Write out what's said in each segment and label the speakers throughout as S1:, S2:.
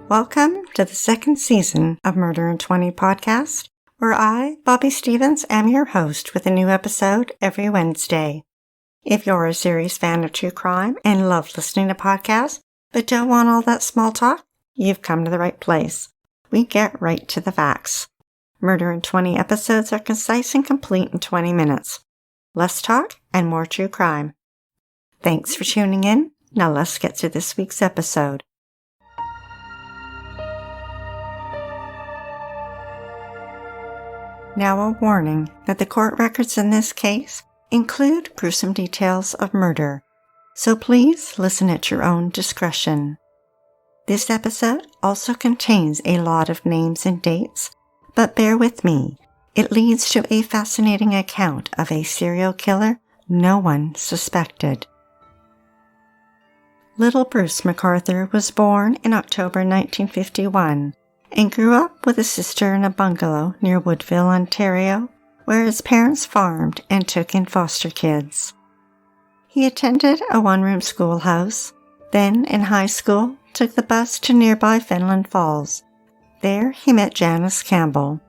S1: Welcome to the second season of Murder in 20 podcast, where I, Bobby Stevens, am your host with a new episode every Wednesday. If you're a serious fan of true crime and love listening to podcasts, but don't want all that small talk, you've come to the right place. We get right to the facts. Murder in 20 episodes are concise and complete in 20 minutes. Less talk and more true crime. Thanks for tuning in. Now let's get to this week's episode. Now a warning that the court records in this case include gruesome details of murder, so please listen at your own discretion. This episode also contains a lot of names and dates, but bear with me, it leads to a fascinating account of a serial killer no one suspected. Little Bruce McArthur was born in October 1951 and grew up with a sister in a bungalow near Woodville, Ontario, where his parents farmed and took in foster kids. He attended a one-room schoolhouse, then in high school took the bus to nearby Fenland Falls. There he met Janice Campbell.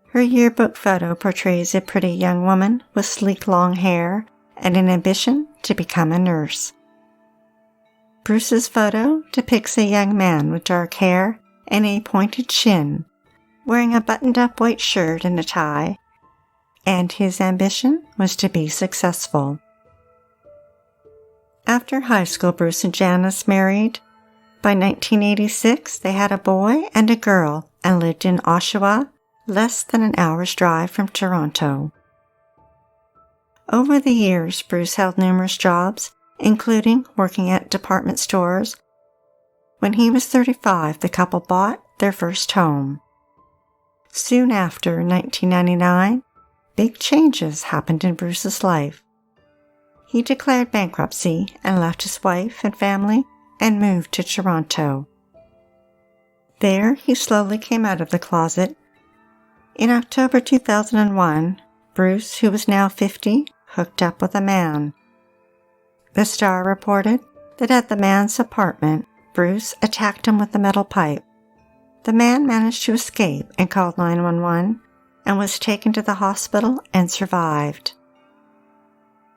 S1: Her yearbook photo portrays a pretty young woman with sleek long hair and an ambition to become a nurse. Bruce's photo depicts a young man with dark hair and a pointed chin, wearing a buttoned-up white shirt and a tie, and his ambition was to be successful. After high school, Bruce and Janice married. By 1986, they had a boy and a girl and lived in Oshawa, less than an hour's drive from Toronto. Over the years, Bruce held numerous jobs, including working at department stores. When he was 35, the couple bought their first home. Soon after, in 1999, big changes happened in Bruce's life. He declared bankruptcy and left his wife and family and moved to Toronto. There, he slowly came out of the closet. In October 2001, Bruce, who was now 50, hooked up with a man. The Star reported that at the man's apartment, Bruce attacked him with a metal pipe. The man managed to escape and called 911 and was taken to the hospital and survived.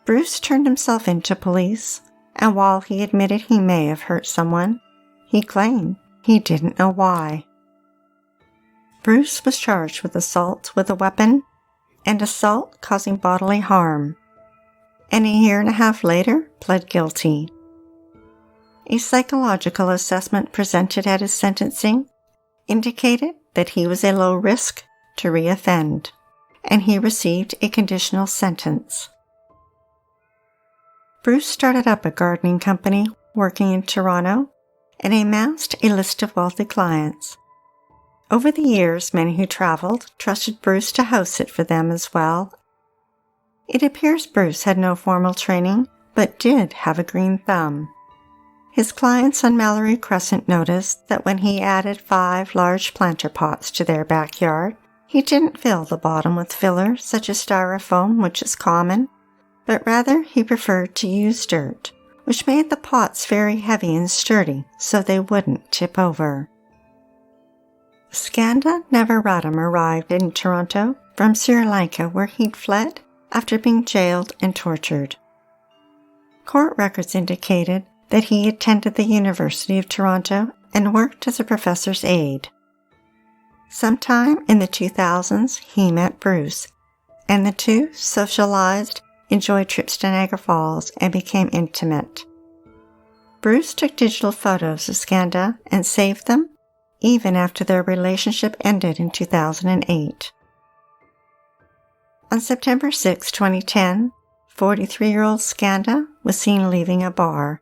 S1: Bruce turned himself in to police, and while he admitted he may have hurt someone, he claimed he didn't know why. Bruce was charged with assault with a weapon and assault causing bodily harm, and a year and a half later pled guilty. A psychological assessment presented at his sentencing indicated that he was a low risk to reoffend, and he received a conditional sentence. Bruce started up a gardening company working in Toronto and amassed a list of wealthy clients. Over the years, many who traveled trusted Bruce to house it for them as well. It appears Bruce had no formal training, but did have a green thumb. His clients on Mallory Crescent noticed that when he added 5 large planter pots to their backyard, he didn't fill the bottom with filler such as styrofoam, which is common, but rather he preferred to use dirt, which made the pots very heavy and sturdy so they wouldn't tip over. Skanda Navaratnam arrived in Toronto from Sri Lanka, where he'd fled after being jailed and tortured. Court records indicated that he attended the University of Toronto and worked as a professor's aide. Sometime in the 2000s, he met Bruce, and the two socialized, enjoyed trips to Niagara Falls, and became intimate. Bruce took digital photos of Skanda and saved them even after their relationship ended in 2008. On September 6, 2010, 43-year-old Skanda was seen leaving a bar.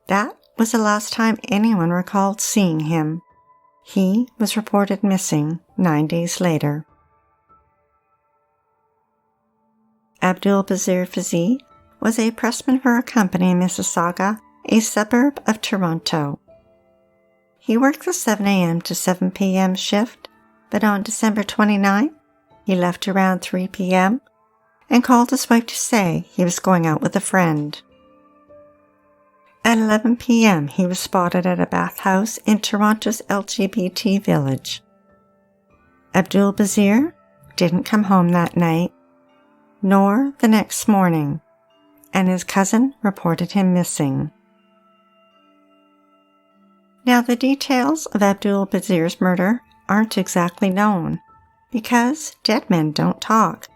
S1: That was the last time anyone recalled seeing him. He was reported missing 9 days later. Abdul Bazir Fazee was a pressman for a company in Mississauga, a suburb of Toronto. He worked the 7 a.m. to 7 p.m. shift, but on December 29th, he left around 3 p.m. and called his wife to say he was going out with a friend. At 11 p.m., he was spotted at a bathhouse in Toronto's LGBT village. Abdul Bazir didn't come home that night, nor the next morning, and his cousin reported him missing. Now, the details of Abdul Bazir's murder aren't exactly known, because dead men don't talk,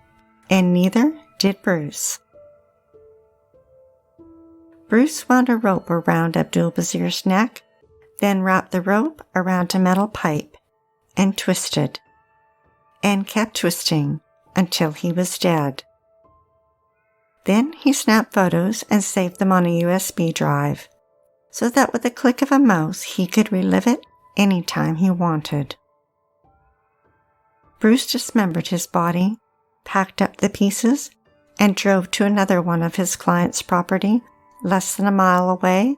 S1: and neither did Bruce. Bruce wound a rope around Abdul Bazir's neck, then wrapped the rope around a metal pipe, and twisted, and kept twisting until he was dead. Then he snapped photos and saved them on a USB drive, so that with the click of a mouse he could relive it anytime he wanted. Bruce dismembered his body, packed up the pieces, and drove to another one of his client's property less than a mile away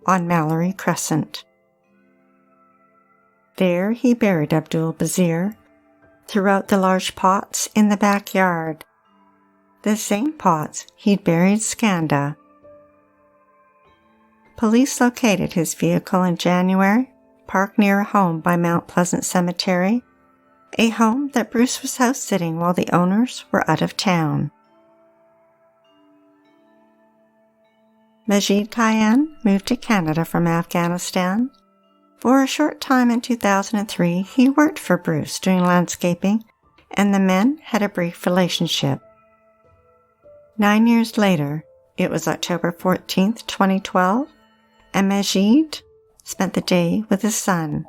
S1: on Mallory Crescent. There he buried Abdul Bazir throughout the large pots in the backyard, the same pots he'd buried Skanda. Police located his vehicle in January, parked near a home by Mount Pleasant Cemetery, a home that Bruce was house-sitting while the owners were out of town. Majid Kayan moved to Canada from Afghanistan. For a short time in 2003, he worked for Bruce doing landscaping, and the men had a brief relationship. 9 years later, it was October 14, 2012, and Majid spent the day with his son.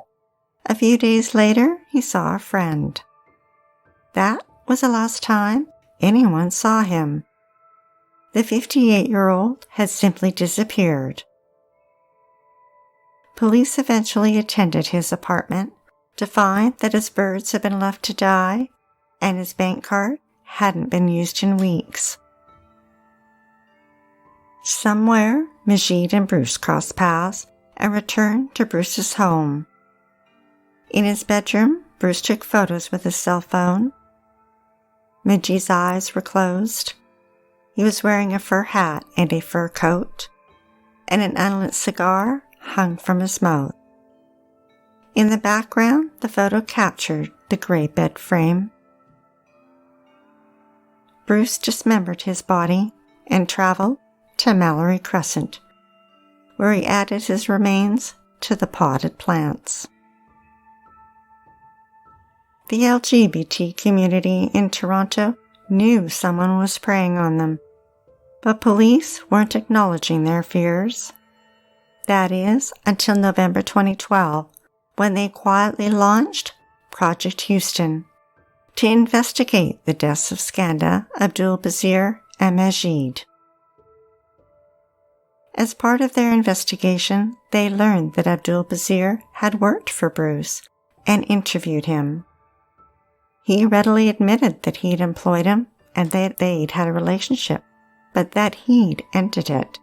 S1: A few days later, he saw a friend. That was the last time anyone saw him. The 58-year-old had simply disappeared. Police eventually attended his apartment to find that his birds had been left to die and his bank card hadn't been used in weeks. Somewhere, Majid and Bruce crossed paths and returned to Bruce's home. In his bedroom, Bruce took photos with his cell phone. Majid's eyes were closed. He was wearing a fur hat and a fur coat, and an unlit cigar hung from his mouth. In the background, the photo captured the gray bed frame. Bruce dismembered his body and traveled to Mallory Crescent, where he added his remains to the potted plants. The LGBT community in Toronto knew someone was preying on them, but police weren't acknowledging their fears. That is, until November 2012, when they quietly launched Project Houston to investigate the deaths of Skanda, Abdul Bazir, and Majid. As part of their investigation, they learned that Abdul Bazir had worked for Bruce and interviewed him. He readily admitted that he'd employed him and that they'd had a relationship, but that he'd ended it.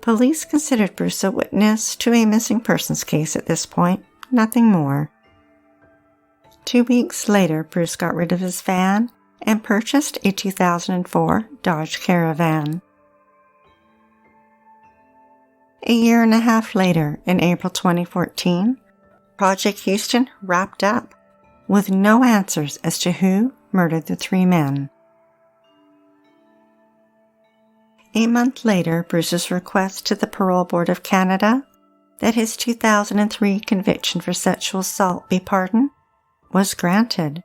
S1: Police considered Bruce a witness to a missing persons case at this point, nothing more. 2 weeks later, Bruce got rid of his van and purchased a 2004 Dodge Caravan. A year and a half later, in April 2014, Project Houston wrapped up with no answers as to who murdered the 3 men. A month later, Bruce's request to the Parole Board of Canada that his 2003 conviction for sexual assault be pardoned was granted.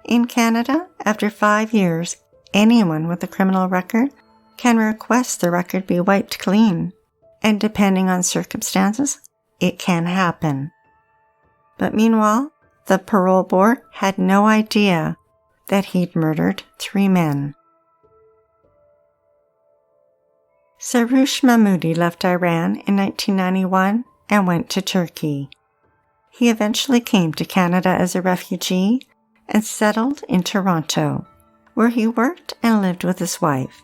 S1: In Canada, after 5 years, anyone with a criminal record can request the record be wiped clean, and depending on circumstances, it can happen. But meanwhile, the parole board had no idea that he'd murdered 3 men. Saroush Mahmoudi left Iran in 1991 and went to Turkey. He eventually came to Canada as a refugee and settled in Toronto, where he worked and lived with his wife.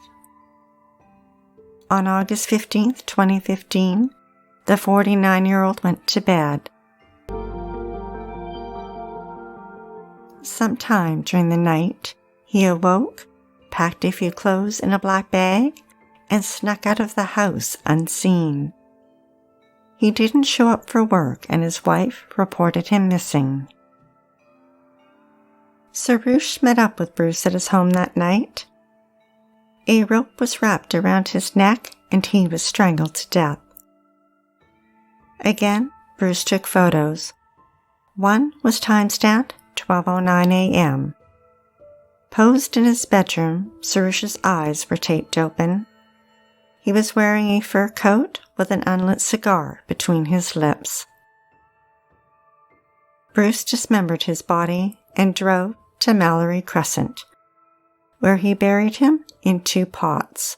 S1: On August 15, 2015, the 49-year-old went to bed. Sometime during the night, he awoke, packed a few clothes in a black bag, and snuck out of the house unseen. He didn't show up for work, and his wife reported him missing. Soroush met up with Bruce at his home that night. A rope was wrapped around his neck and he was strangled to death. Again, Bruce took photos. One was timestamped 12:09 a.m. Posed in his bedroom, Soroush's eyes were taped open. He was wearing a fur coat with an unlit cigar between his lips. Bruce dismembered his body and drove to Mallory Crescent, where he buried him in 2 pots.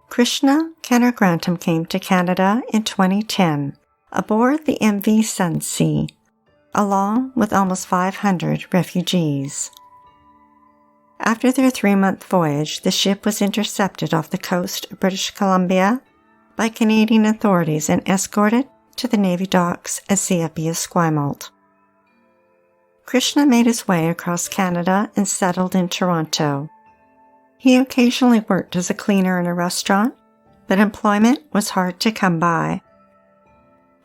S1: Krishna Kenner Grantham came to Canada in 2010 aboard the MV Sunsea, along with almost 500 refugees. After their 3-month voyage, the ship was intercepted off the coast of British Columbia by Canadian authorities and escorted to the Navy docks at CFB Esquimalt. Krishna made his way across Canada and settled in Toronto. He occasionally worked as a cleaner in a restaurant, but employment was hard to come by.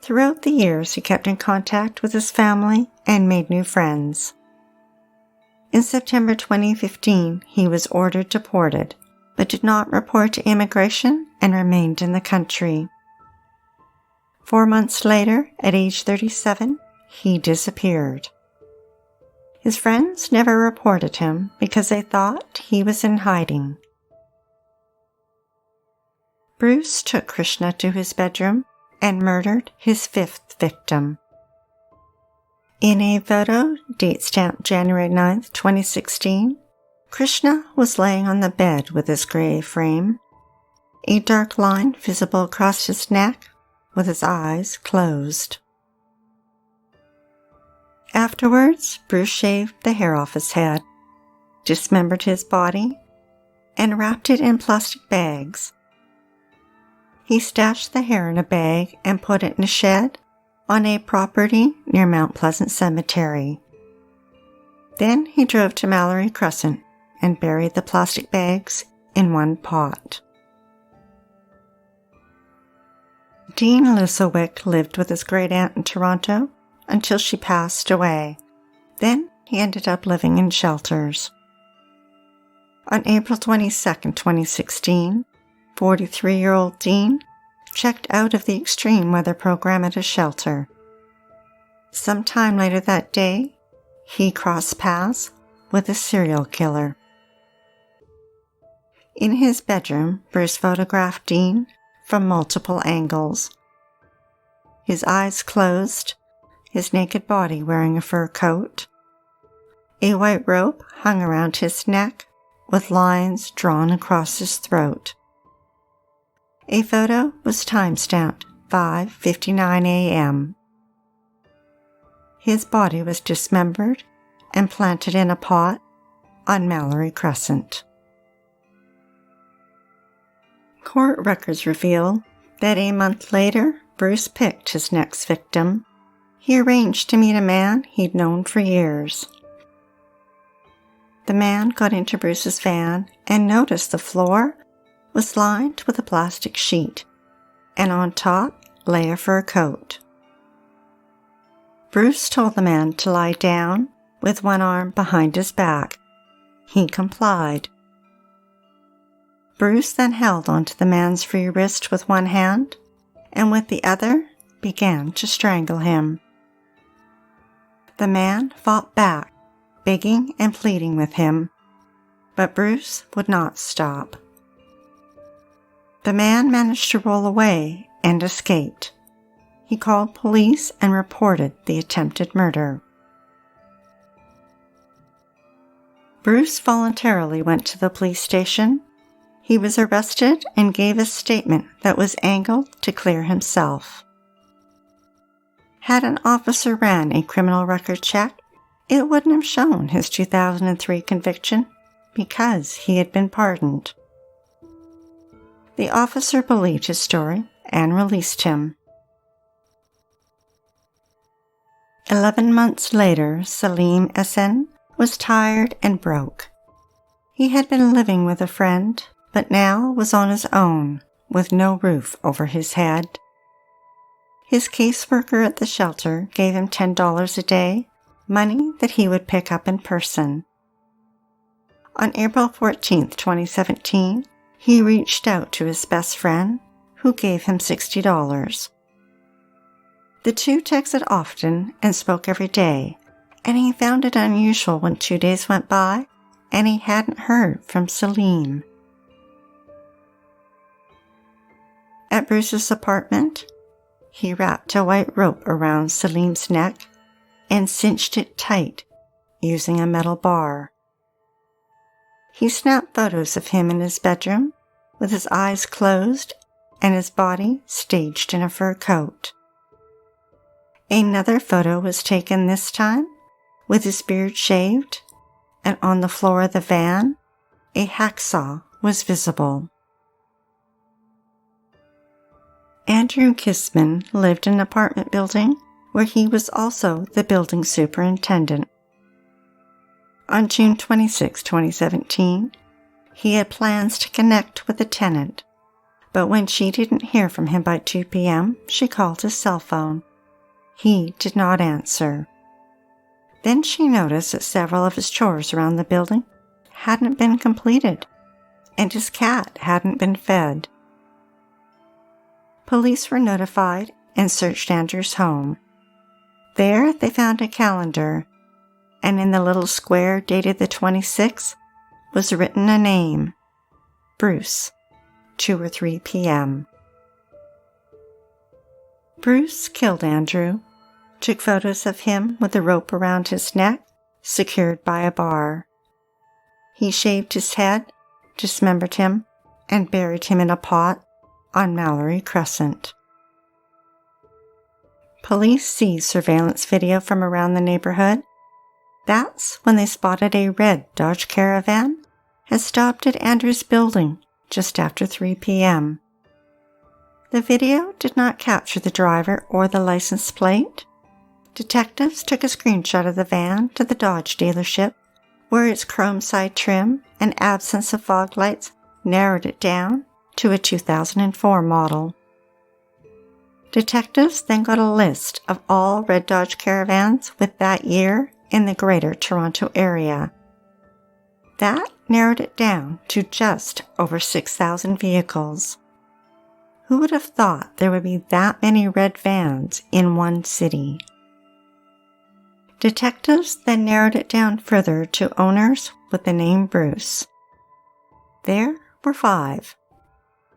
S1: Throughout the years, he kept in contact with his family and made new friends. In September 2015, he was ordered deported, but did not report to immigration and remained in the country. 4 months later, at age 37, he disappeared. His friends never reported him because they thought he was in hiding. Bruce took Krishna to his bedroom and murdered his 5th victim. In a photo, date stamped January 9, 2016, Krishna was laying on the bed with his gray frame, a dark line visible across his neck with his eyes closed. Afterwards, Bruce shaved the hair off his head, dismembered his body, and wrapped it in plastic bags. He stashed the hair in a bag and put it in a shed on a property near Mount Pleasant Cemetery. Then he drove to Mallory Crescent and buried the plastic bags in 1 pot. Dean Lisselwick lived with his great-aunt in Toronto until she passed away. Then he ended up living in shelters. On April 22, 2016, 43-year-old Dean checked out of the extreme weather program at a shelter. Sometime later that day, he crossed paths with a serial killer. In his bedroom, Bruce photographed Dean from multiple angles. His eyes closed, his naked body wearing a fur coat. A white rope hung around his neck with lines drawn across his throat. A photo was timestamped 5:59 a.m. His body was dismembered and planted in a pot on Mallory Crescent. Court records reveal that a month later, Bruce picked his next victim. He arranged to meet a man he'd known for years. The man got into Bruce's van and noticed the floor was lined with a plastic sheet, and on top lay a fur coat. Bruce told the man to lie down with one arm behind his back. He complied. Bruce then held onto the man's free wrist with one hand, and with the other began to strangle him. The man fought back, begging and pleading with him, but Bruce would not stop. The man managed to roll away and escaped. He called police and reported the attempted murder. Bruce voluntarily went to the police station. He was arrested and gave a statement that was angled to clear himself. Had an officer ran a criminal record check, it wouldn't have shown his 2003 conviction because he had been pardoned. The officer believed his story and released him. 11 months later, Salim Esen was tired and broke. He had been living with a friend, but now was on his own, with no roof over his head. His caseworker at the shelter gave him $10 a day, money that he would pick up in person. On April 14, 2017, he reached out to his best friend, who gave him $60. The two texted often and spoke every day, and he found it unusual when 2 days went by and he hadn't heard from Salim. At Bruce's apartment, he wrapped a white rope around Salim's neck and cinched it tight using a metal bar. He snapped photos of him in his bedroom with his eyes closed and his body staged in a fur coat. Another photo was taken this time with his beard shaved, and on the floor of the van, a hacksaw was visible. Andrew Kissman lived in an apartment building where he was also the building superintendent. On June 26, 2017, he had plans to connect with a tenant, but when she didn't hear from him by 2 p.m., she called his cell phone. He did not answer. Then she noticed that several of his chores around the building hadn't been completed, and his cat hadn't been fed. Police were notified and searched Andrew's home. There they found a calendar, and in the little square dated the 26th was written a name, Bruce, 2 or 3 p.m. Bruce killed Andrew, took photos of him with a rope around his neck, secured by a bar. He shaved his head, dismembered him, and buried him in a pot on Mallory Crescent. Police seized surveillance video from around the neighborhood. That's when they spotted a red Dodge Caravan had stopped at Andrew's building just after 3 p.m. The video did not capture the driver or the license plate. Detectives took a screenshot of the van to the Dodge dealership, where its chrome side trim and absence of fog lights narrowed it down to a 2004 model. Detectives then got a list of all red Dodge Caravans with that year in the Greater Toronto area. That narrowed it down to just over 6,000 vehicles. Who would have thought there would be that many red vans in one city? Detectives then narrowed it down further to owners with the name Bruce. There were 5,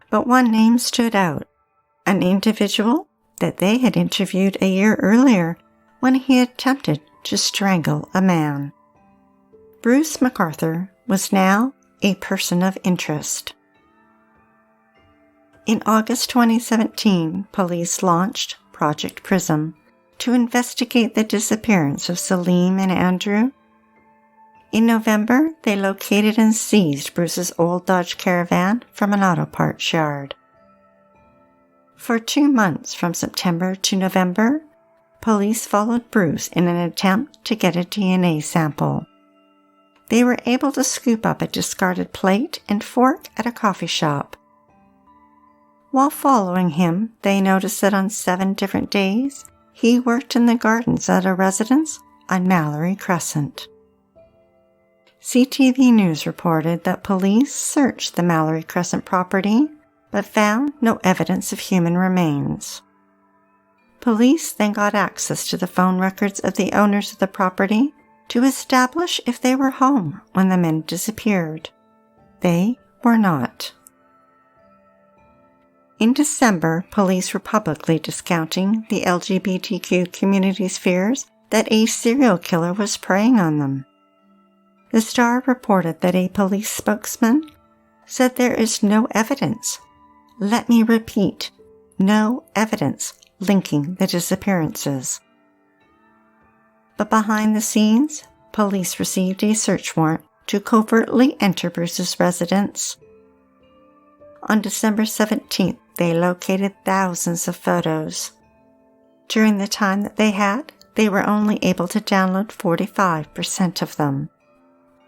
S1: but one name stood out, an individual that they had interviewed a year earlier when he attempted to strangle a man. Bruce McArthur was now a person of interest. In August 2017, police launched Project Prism to investigate the disappearance of Salim and Andrew. In November, they located and seized Bruce's old Dodge Caravan from an auto parts yard. For 2 months, from September to November, police followed Bruce in an attempt to get a DNA sample. They were able to scoop up a discarded plate and fork at a coffee shop. While following him, they noticed that on 7 different days, he worked in the gardens at a residence on Mallory Crescent. CTV News reported that police searched the Mallory Crescent property, but found no evidence of human remains. Police then got access to the phone records of the owners of the property to establish if they were home when the men disappeared. They were not. In December, police were publicly discounting the LGBTQ community's fears that a serial killer was preying on them. The Star reported that a police spokesman said there is no evidence. Let me repeat, no evidence linking the disappearances. But behind the scenes, police received a search warrant to covertly enter Bruce's residence. On December 17th, they located thousands of photos. During the time that they had, they were only able to download 45% of them.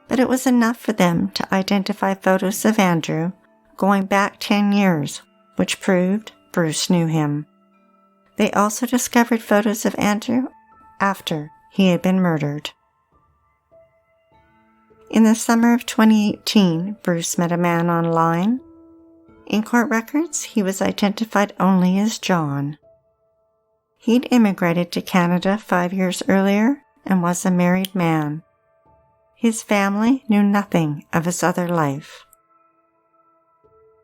S1: but it was enough for them to identify photos of Andrew going back 10 years, which proved Bruce knew him. They also discovered photos of Andrew after he had been murdered. In the summer of 2018, Bruce met a man online. In court records, he was identified only as John. He'd immigrated to Canada 5 years earlier and was a married man. His family knew nothing of his other life.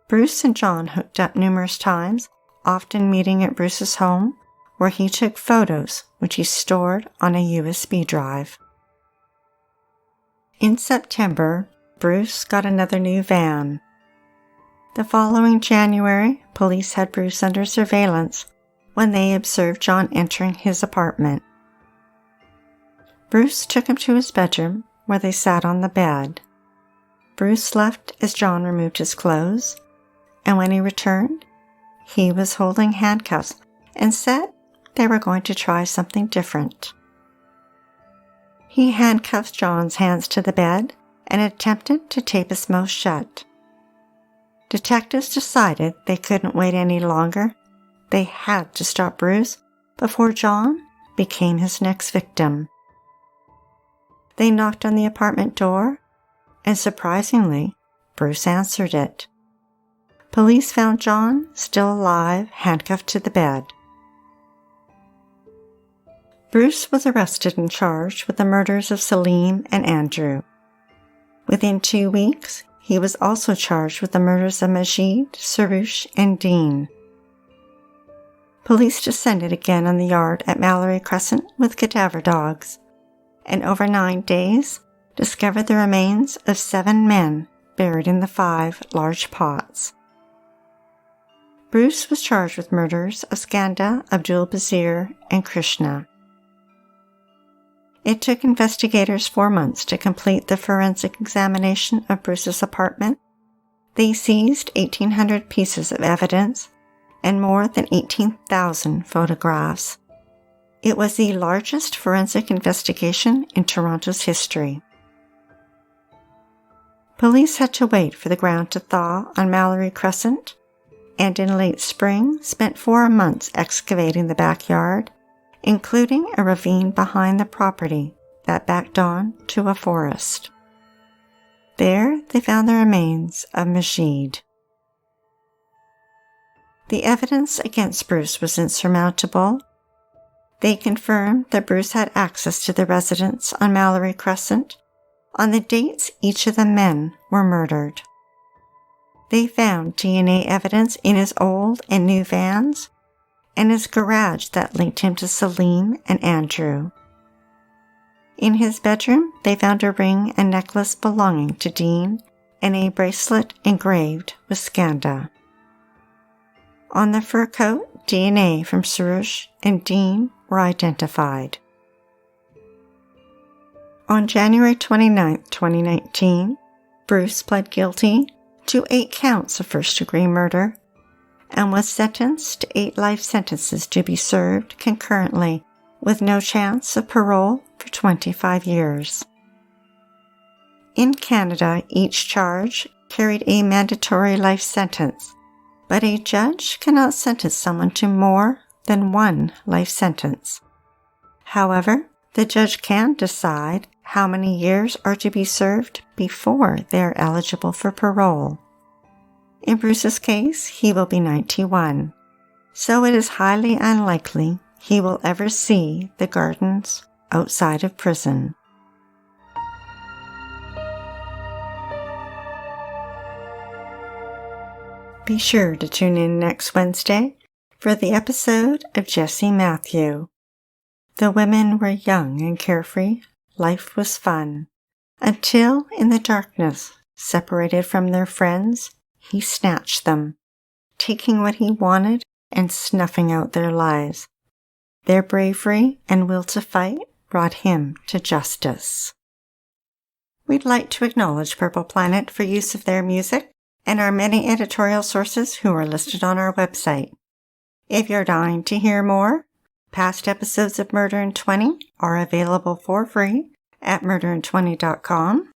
S1: Bruce and John hooked up numerous times, often meeting at Bruce's home, where he took photos which he stored on a USB drive. In September, Bruce got another new van. The following January, police had Bruce under surveillance when they observed John entering his apartment. Bruce took him to his bedroom, where they sat on the bed. Bruce left as John removed his clothes, and when he returned, he was holding handcuffs and said they were going to try something different. He handcuffed John's hands to the bed and attempted to tape his mouth shut. Detectives decided they couldn't wait any longer. They had to stop Bruce before John became his next victim. They knocked on the apartment door, and surprisingly, Bruce answered it. Police found John still alive, handcuffed to the bed. Bruce was arrested and charged with the murders of Salim and Andrew. Within 2 weeks, he was also charged with the murders of Majid, Sarouche, and Dean. Police descended again on the yard at Mallory Crescent with cadaver dogs, and over 9 days discovered the remains of 7 men buried in the 5 large pots. Bruce was charged with murders of Skanda, Abdul Bazir, and Krishna. It took investigators 4 months to complete the forensic examination of Bruce's apartment. They seized 1,800 pieces of evidence and more than 18,000 photographs. It was the largest forensic investigation in Toronto's history. Police had to wait for the ground to thaw on Mallory Crescent, and in late spring spent 4 months excavating the backyard, including a ravine behind the property that backed on to a forest. There they found the remains of Majid. The evidence against Bruce was insurmountable. They confirmed that Bruce had access to the residence on Mallory Crescent on the dates each of the men were murdered. They found DNA evidence in his old and new vans and his garage that linked him to Salim and Andrew. In his bedroom, they found a ring and necklace belonging to Dean and a bracelet engraved with Skanda. On the fur coat, DNA from Sarouche and Dean were identified. On January 29, 2019, Bruce pled guilty to 8 counts of first-degree murder and was sentenced to 8 life sentences to be served concurrently with no chance of parole for 25 years. In Canada, each charge carried a mandatory life sentence, but a judge cannot sentence someone to more than 1 life sentence. However, the judge can decide how many years are to be served before they are eligible for parole. In Bruce's case, he will be 91, so it is highly unlikely he will ever see the gardens outside of prison. Be sure to tune in next Wednesday for the episode of Jesse Matthew. The women were young and carefree. Life was fun. Until, in the darkness, separated from their friends, he snatched them, taking what he wanted and snuffing out their lives. Their bravery and will to fight brought him to justice. We'd like to acknowledge Purple Planet for use of their music and our many editorial sources who are listed on our website. If you're dying to hear more, past episodes of Murder in 20 are available for free at murderin20.com.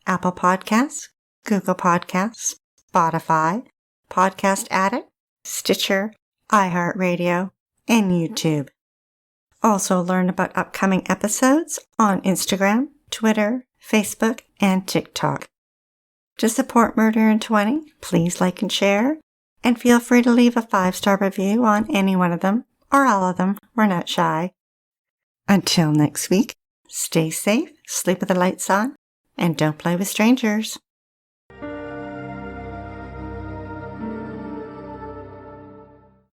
S1: Apple Podcasts, Google Podcasts, Spotify, Podcast Addict, Stitcher, iHeartRadio, and YouTube. Also learn about upcoming episodes on Instagram, Twitter, Facebook, and TikTok. To support Murder in 20, please like and share, and feel free to leave a 5-star review on any one of them, or all of them. We're not shy. Until next week, stay safe, sleep with the lights on, and don't play with strangers.